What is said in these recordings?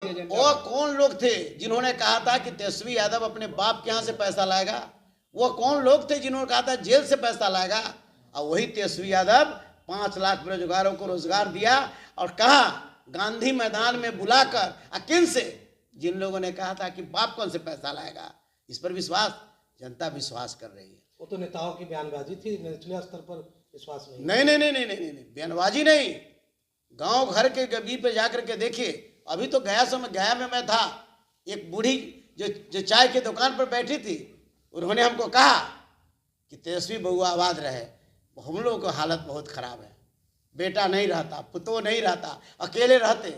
भारतीय जनता वो कौन लोग थे जिन्होंने कहा था कि तेजस्वी यादव अपने बाप के यहाँ से पैसा लाएगा? वो कौन लोग थे जिन्होंने कहा था जेल से पैसा लाएगा? और वही तेजस्वी यादव 5 लाख बेरोजगारों को रोजगार दिया और कहा गांधी मैदान में बुलाकर किन से, जिन लोगों ने कहा था कि बाप कौन से पैसा लाएगा। इस पर विश्वास, जनता विश्वास कर रही है। वो तो नेताओं की बयानबाजी थी, निचले स्तर पर विश्वास नहीं। नहीं, बयानबाजी नहीं, गांव घर के गली पे जाकर के देखिए। अभी तो गया में मैं था, एक बूढ़ी जो चाय की दुकान पर बैठी थी, उन्होंने हमको कहा कि तेजस्वी बहुआ आबाद रहे। हम लोगों की हालत बहुत खराब है, बेटा नहीं रहता, पुतो नहीं रहता, अकेले रहते,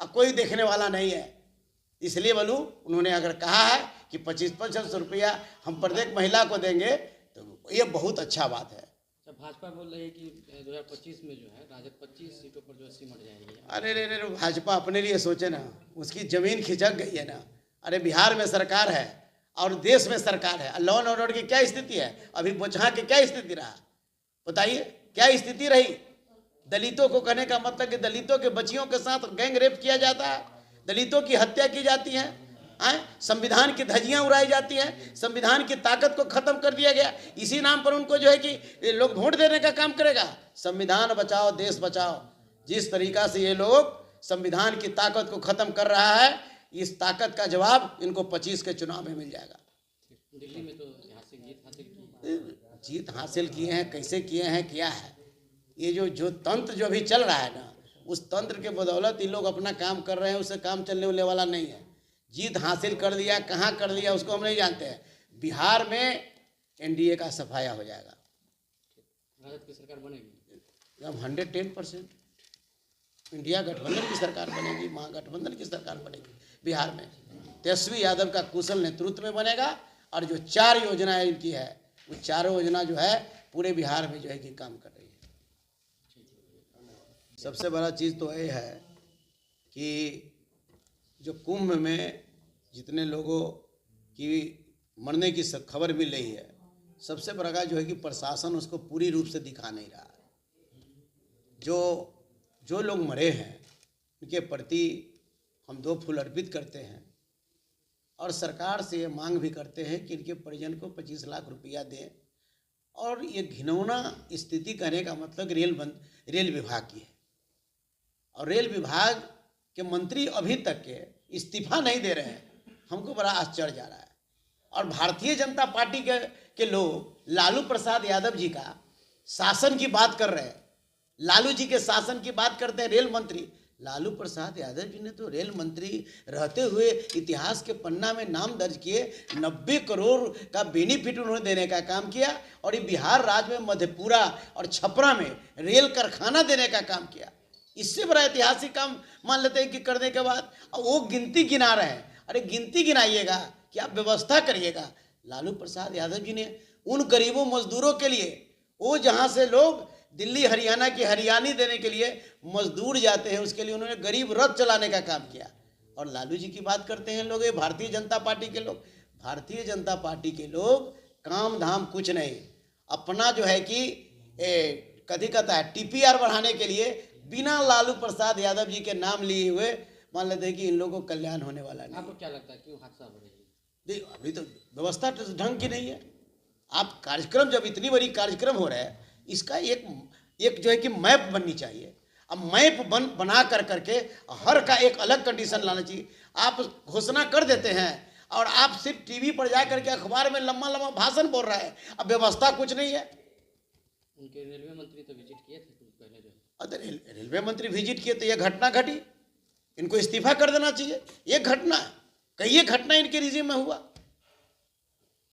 अब कोई देखने वाला नहीं है। इसलिए बोलूँ, उन्होंने अगर कहा है कि 25-25 रुपया हम प्रत्येक महिला को देंगे तो ये बहुत अच्छा बात है। भाजपा बोल रही है कि 2025 में जो है राजद 25 सीटों पर जो है सिमट जाएगी। अरे भाजपा अपने लिए सोचे ना, उसकी जमीन खिसक गई है ना। अरे बिहार में सरकार है और देश में सरकार है, लॉ एंड ऑर्डर की क्या स्थिति है? अभी बोचहा की क्या स्थिति रहा, बताइए क्या स्थिति रही? दलितों को कहने का मतलब कि दलितों के बच्चियों के साथ गैंग रेप किया जाता है, दलितों की हत्या की जाती है, संविधान की धज्जियां उड़ाई जाती हैं, संविधान की ताकत को खत्म कर दिया गया। इसी नाम पर उनको जो है कि लोग वोट देने का काम करेगा। संविधान बचाओ देश बचाओ, जिस तरीका से ये लोग संविधान की ताकत को खत्म कर रहा है, इस ताकत का जवाब इनको 25 के चुनाव में मिल जाएगा। दिल्ली में तो यहाँ से जीत हासिल किए हैं, कैसे किए हैं, क्या है ये जो तंत्र जो अभी चल रहा है ना, उस तंत्र के बदौलत ये लोग अपना काम कर रहे हैं, उससे काम चलने वाला नहीं है। जीत हासिल कर दिया, कहाँ कर दिया उसको हम नहीं जानते हैं। बिहार में एनडीए का सफाया हो जाएगा, राजद की सरकार बनेगी, 110% इंडिया गठबंधन की सरकार बनेगी, महागठबंधन की सरकार बनेगी बिहार में। तेजस्वी यादव का कुशल नेतृत्व में बनेगा और जो 4 योजनाएं इनकी है, वो 4 योजना जो है पूरे बिहार में जो है कि काम कर रही है। सबसे बड़ा चीज़ तो ये है कि जो कुंभ में जितने लोगों की मरने की खबर मिल रही है, सबसे बड़ा जो है कि प्रशासन उसको पूरी रूप से दिखा नहीं रहा है। जो लोग मरे हैं उनके प्रति हम 2 फूल अर्पित करते हैं और सरकार से ये मांग भी करते हैं कि इनके परिजन को 25 लाख रुपया दें। और ये घिनौना स्थिति कहने का मतलब रेल विभाग की है, और रेल विभाग के मंत्री अभी तक के इस्तीफा नहीं दे रहे हैं। हमको बड़ा आश्चर्य जा रहा है। और भारतीय जनता पार्टी के लोग लालू प्रसाद यादव जी का शासन की बात कर रहे हैं, लालू जी के शासन की बात करते हैं। रेल मंत्री लालू प्रसाद यादव जी ने तो रेल मंत्री रहते हुए इतिहास के पन्ना में नाम दर्ज किए, 90 करोड़ का बेनिफिट उन्होंने देने का काम किया। और ये बिहार राज्य में मधेपुरा और छपरा में रेल कारखाना देने का काम किया। इससे बड़ा ऐतिहासिक काम मान लेते हैं कि करने के बाद वो गिनती गिना रहे हैं। अरे गिनती गिनाइएगा कि आप व्यवस्था करिएगा। लालू प्रसाद यादव जी ने उन गरीबों मजदूरों के लिए, वो जहां से लोग दिल्ली हरियाणा की हरियाणी देने के लिए मजदूर जाते हैं, उसके लिए उन्होंने गरीब रथ चलाने का काम किया। और लालू जी की बात करते हैं लोग, ये भारतीय जनता पार्टी के लोग। भारतीय जनता पार्टी के लोग काम धाम कुछ नहीं, अपना जो है कि कभी कहता है टीपीआर बढ़ाने के लिए बिना लालू प्रसाद यादव जी के नाम लिए हुए मान लेते हैं कि इन लोगों को कल्याण होने वाला नहीं। आपको क्या लगता है क्यों हादसा हो रही है? देखिए अभी तो व्यवस्था ढंग की नहीं है। आप कार्यक्रम, जब इतनी बड़ी कार्यक्रम हो रहा है, इसका एक जो है कि मैप बननी चाहिए। अब मैप बना करके हर का एक अलग कंडीशन लाना चाहिए। आप घोषणा कर देते हैं और आप सिर्फ टीवी पर जा करके अखबार में लंबा लंबा भाषण बोल रहा है, अब व्यवस्था कुछ नहीं है। उनके रेलवे मंत्री तो विजिट किए थे कुछ पहले, जो अरे रेलवे मंत्री विजिट किए तो यह घटना घटी, इनको इस्तीफा कर देना चाहिए। ये घटना, कई घटना इनके रिजीम में हुआ।